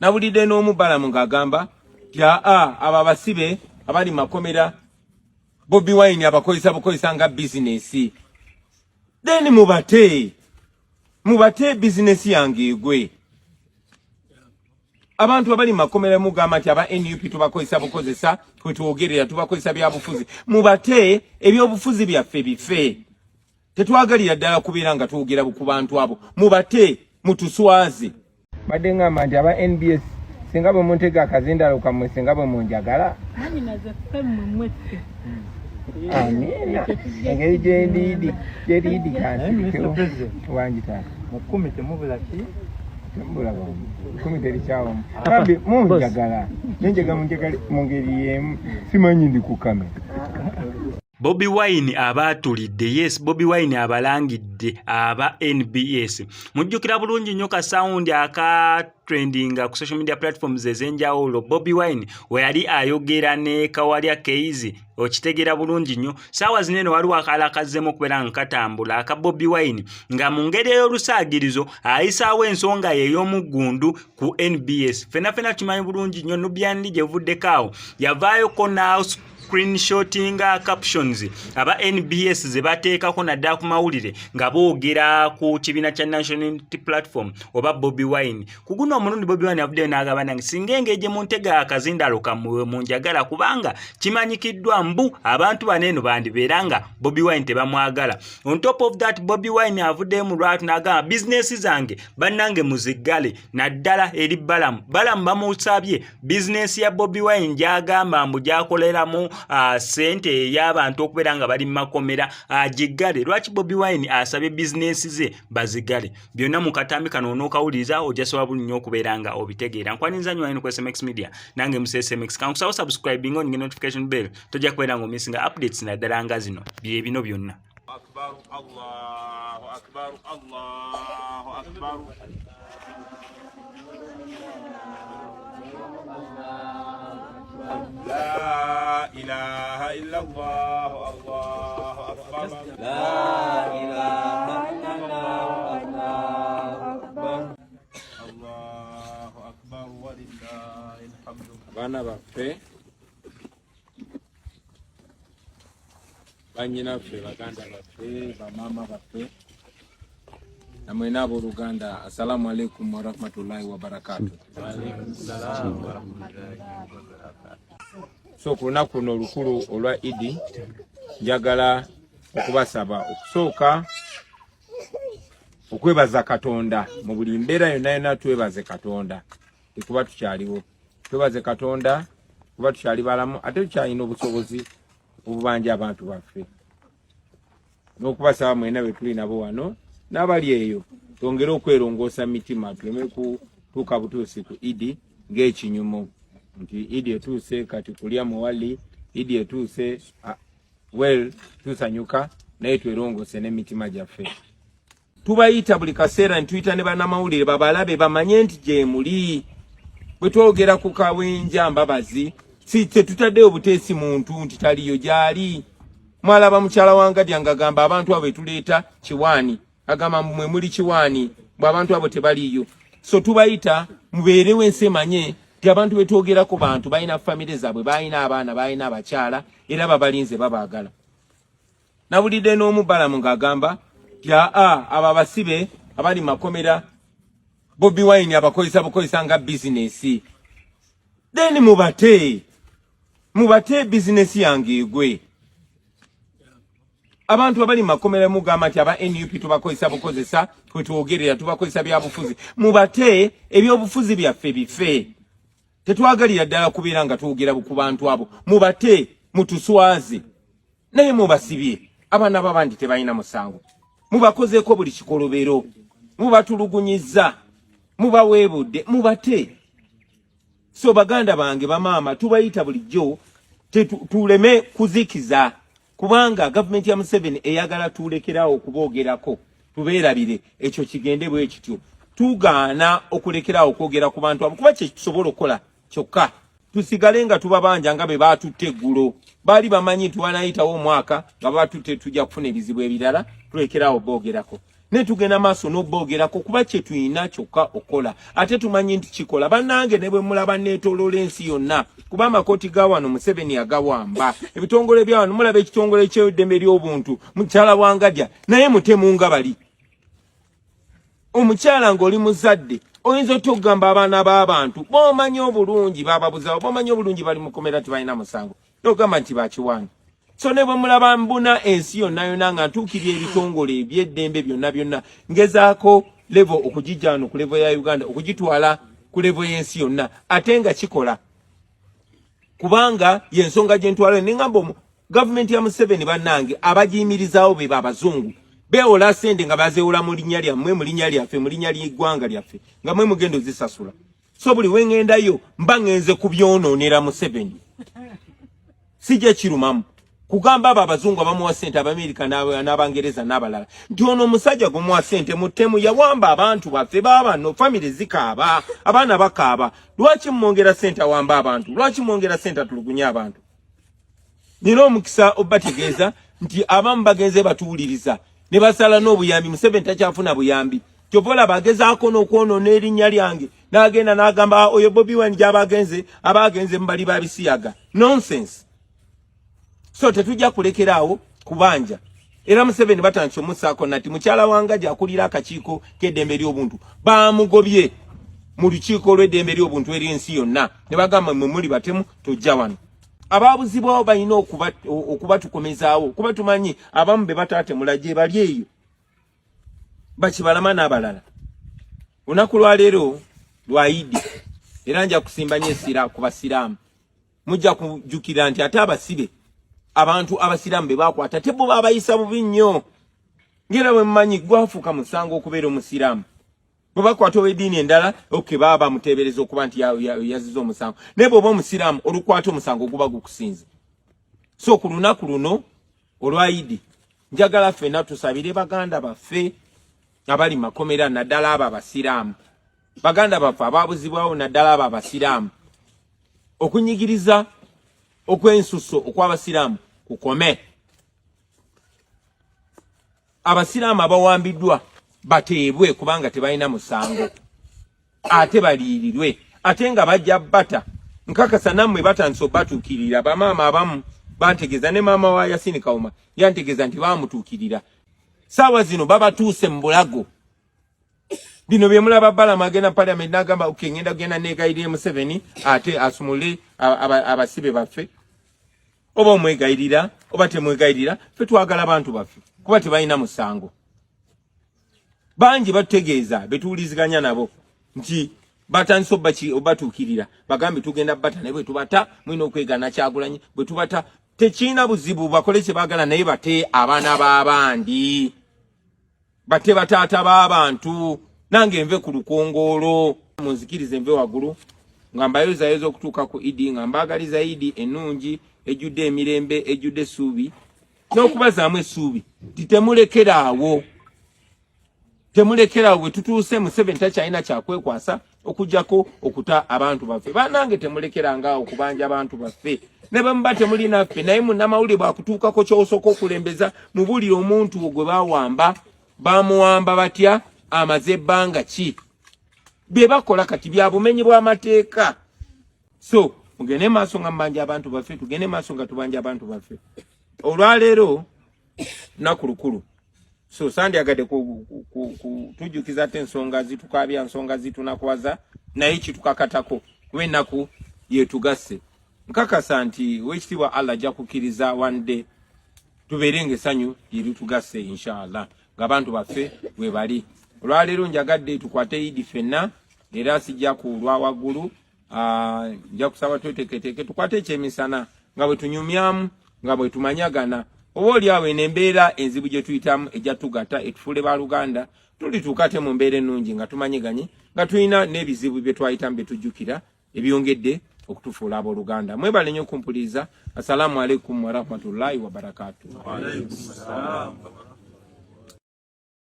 Nabulidde n'omu Balamu ng'agamba aba abasibe abali makomera Bobi Wine abakozesa nga bizinesi. Then mubate bizinesi yange egwe. Abantu abali makomera mugamba nti aba NUP tubakozesa bukozesa twetwogerera tubakozesa byabufuzi. Mubate ebyobufuzi byaffe bife. Tetwagalira ddala kubeera nga twogera ku bantu abo. Mubate mutuswaze. Badde ngamba nti aba NBS singa bwe muntega akazindalo kamwe singa bwe munjagala. Nani naze femme mwese. Amina. Engeri gyendidi kanti wanjita. Mukumi temubula ki? Temubula bamu. Mukumi teri kyawamu. Kambi munjagala. Nenjega munjagala mu ngeri yemu. Simanyi ndi ku kamera. Bobi Wine abatulidde, yes, Bobi Wine abalangidde aba NBS. Mujjukira bulungi nnyo ka sound aka trendinga ku social media platforms ezenjawulo. Bobi Wine we yali ayogera ne Kawalya Keizi, okitegera bulungi nnyo. Saawa zinene waliwo akalakazzemu okubeera nkatambula aka Bobi Wine nga mu ngeri ey'olusaagirizo ayisaawo ensonga ye ey'omuggundu ku NBS. Fena kimanyi bulungi nnyo Nubyandi gye vuddekaawo yavaayoko na screenshotting captions aba NBS ze bateekako naddala ku mawulire nga boogera ku kibiina kya National Unity Platform oba Bobi Wine. Ku guno omulundi Bobi Wine avuddeyo n'agamba nange singa engeri muntega akazindalo kammwe munjagala kubanga kimanyikiddwa mbu abantu baneeno bandibeera nga Bobi Wine tebamwagala. On top of that, Bobi Wine avuddeyo mu lwatu n'agamba bizinesi zange bannange muziggale naddala eri Balamu. Balamu bamusabye bizinesi ya Bobi Wine gy'agamba mbu gyakoleramu sente y'abantu okubeera nga bali makomera agiggale. Lwaki Bobi Wine asabye bizinesi ze bazigale? Byonna mu katambi kano onookawuliriza ojasobola buli nnyo okubeera nga obitegeera. Nkwaniriza nnyo wine ku SMX Media nange mu SMX. Kankusaba subscribing on notification bell tojja kubeera nga omisinga updates naddala nga zino bye bino byonna. Akbar, Allahu Akbar, Allahu Akbar. La ilaha illallah, Allahu Akbar. La ilaha illallah, Allahu Akbar. Allahu Akbar walillahil hamd. Bana baffe banyina ffe baganda baffe bamama baffe namwe nabo Luganda, assalamu alaikum wa rahmatullahi wa barakatuh. Wa alaikum salam wa rahmatullahi wa barakatuh. So kuna kuno olukulu olwa Idi njagala okubasaba okusooka okwebaza Katonda mu buli mbeera yonna twebaze Katonda kuba tukyaliwo. Twebaze Katonda kuba tukyali balamu ate tukyalina obusobozi obubanja abantu baffe. N'okubasaba mwena be tuli nabo wano n'abali eyo twongere okwerongoosa mitima tuleme kutuuka butuusi ku Idi ng'ekinyumo nti Idi etuuse kati kulya muwali Idi etuuse tusanyuka naye twerongoose n'emitima gyaffe. Tubayita buli kaseera ntuyita ne bannamawulire babalabe bamanye nti gye muli. Bwe twogera ku kawenja mbabazi si tetutaddeyo buteesi muntu nti taliyo gyali. Mwalaba mukyala wange ngagamba abantu abo tuleeta Kiwaani agamba mwe muli Kiwaani bw'abantu abo tebaliyo. So tubayita mubeerewo ensi emanye nti abantu betwogera ku bantu balina famire zaabwe balina abaana balina abakyala era babalinze babaagala. Nabulidde n'omu Balamu ng'agamba aba abasibe abali makomera Bobi Wine abakozesa nga bizinesi. Then mubate bizinesi yange egwe. Abantu abali makomera mugamba nti aba NUP tubakozesa bukozesa twetwogerera tubakozesa byabufuzi. Mubate ebyobufuzi byaffe bife. Tetwagalira ddala kubeera nga twogera ku bantu abo. Mubate mutuswaze. Naye mubasibye abaana b'abandi tebalina musango. Mubakozeeko buli kikolobero. Mubatulugunyizza. Mubaweebudde. Mubate. So baganda bange bamaama tubayita bulijjo tuleme kuzikiza. Kubanga government ya Museveni eyagala tulekerawo okuboogerako tubeerabire ekyo kigende bwe kityo. Tugaana okulekerawo okwogera ku bantu abo kuba kye tusobola okukola kyokka. Tusigale nga tubabanja nga be baatutte eggulo. Baali bamanyi nti wanayitawo omwaka nga baatutte tujja kufuna ebizibu ebirala tulekerawo boogerako. ne tugenda maaso n'oboogerako kuba kye tulina kyokka okola ate tumanyi nti kikola bannange ne bwe mulaba neetooloola ensi yonna kuba amakooti ga wano Museveni agawamba ebitongole bya wano mulaba ekitongole ky'eddembe ly'obuntu mukyala Wangadya naye mutemu nga bali omukyala ng'oli muzadde oyinza otogamba abaana b'abantu b'omanyi obulungi bababuzawo b'omanyi obulungi bali mu komera tebalina musango n'ogamba nti bakiwaana so ne bwe mulaba mbuna ensi yonna yonna nga ntuukirya ebitongole eby'eddembe byonna ngezaako level okugijja wano ku level ya Uganda okugitwala ku level y'ensi yonna ate nga kikola kubanga y'ensonga gye ntwala n'engamba gavumenti ya Museveni bannange abagiyimirizaawo be babazungu beewola sente nga bazeewola mu linnya lyammwe mu linnya lyaffe mu linnya ly'eggwanga lyaffe nga mwe mugenda ozisasula so buli we ŋŋendayo mba ŋŋenze kubyonoonera Museveni sijja kirumamu kugamba abo abazungu abamuwa sente Abamerika n'Abangereza n'abalala nti ono omusajja gumuwa sente muttemu yawamba abantu baffe baabano famire zikaaba abaana bakaaba lwaki mwongera sente awamba abantu lwaki mwongera sente atulugunya abantu nina omukisa obategeeza nti abamu bagenze batuwuliriza ne basala n'obuyambi Museveni takyafuna buyambi kyovola bagezaako n'okwonoona erinnya lyange n'agenda n'agamba oyo Bobi Wine abagenze mu bali babisiyaga nonsense so tetujja kulekeraawo kubanja era Museveni batandise omussaako nati mukyala Wangadya akulira akakiiko k'eddembe ly'obuntu bamugobye mu lukiiko olw'eddembe ly'obuntu ery'ensi yonna ne bagamba mwe muli batemu tojja wano abaabuzibwawo balina okubatukomezaawo kuba tumanyi abamu be bataatemula gye bali eyo bakibalama n'abalala olunaku lwaleero lwa Idi era nja kusimba nnyo essira ku basiraamu mujja kujjukira nti ate abasibe abantu abasiraamu be bakwata tebo babayisa bubi nnyo ngera bwe mmanyi gwafuuka musango okubeera omusiraamu bwe bakwata ow'eddiini endala baba muteebereza okuba nti yaziza omusango naye bw'oba omusiraamu olukwata omusango guba gukusinze so ku lunaku luno olwa Idi njagala ffenna tusabire baganda baffe abali makomera naddala abo abasiraamu baganda baffe abaabuzibwawo naddala abo abasiraamu okunyigiriza okwensuso okw'abasiraamu kukome abasiraamu abawambiddwa bateebwe kubanga tebalina musango ate baliirirwe ate nga bajja bata nkakasa nammwe batandise obatuukirira bamaama abamu bantegeeza ne maama wa Yasini Kawuma yantegeeza nti baamutuukirira saawa zino babatuuse mu bulago bino bye mulaba Balamu agenda Parliament n'agamba ngenda kugenda neegayirira Museveni ate asumule abasibe baffe oba omwegayirira oba temwegayirira ffe twagala abantu baffe kuba tebalina musango bangi batutegeeza betuwuliziganya nabo nti batandise obatuukirira bagambe tugenda bata naye bwe tubata mwina okwegana Kyagulanyi bwe tubata tekiina buzibu bakole kye baagala naye bate abaana b'abandi bate bataata b'abantu nange nve ku lukongoolo munzikirize nve waggulu nga mbayozayoza okutuuka ku Idi nga mbaagaliza Idi ennungi ejjudde emirembe ejjudde essuubi n'okubazaamu essuubi temulekeraawo bwe tutuuse Museveni takyalina kyakwekwasa okujjako okuta abantu baffe bannange temulekerangaawo okubanja abantu baffe ne bamuba temuli naffe naye munnamawulire bwakutuukako ky'osooka okulembeza mubuulire omuntu gwe baawamba bamuwamba batya amaze ebbanga ki bye bakola kati bya bumenyi bw'amateeka so mugende maaso nga mbanja abantu baffe tugende maaso nga tubanja abantu baffe olwaleero naku lukulu so sandyagadde tujjukiza ate ensonga zitukabya nsonga zitunakuwaza naye kitukakatako lw'ennaku yetugasse nkakasa nti wekitiibwa Allah ajja kukkiriza one day tubeere ng'essanyu lyeritugasse inshallah ng'abantu baffe bwe bali olwaleero njagadde tukwate Idi ffenna era sijja kulwa waggulu nja kusaba tweteeketeeke tukwate ekyemisana nga bwe tunyumyamu nga bwe tumanyagana oba oli awo enembeera enzibu gye tuyitamu ejja tugata etufuule baluganda tulituuka te mu mbeera ennungi nga tumanyiganye nga tulina n'ebizibu bye twayitamu bye tujjukira ebyongedde okutufuula abooluganda mwebale nnyo okumpuliriza assalamu alaikum warahmatullahi wabarakatuh.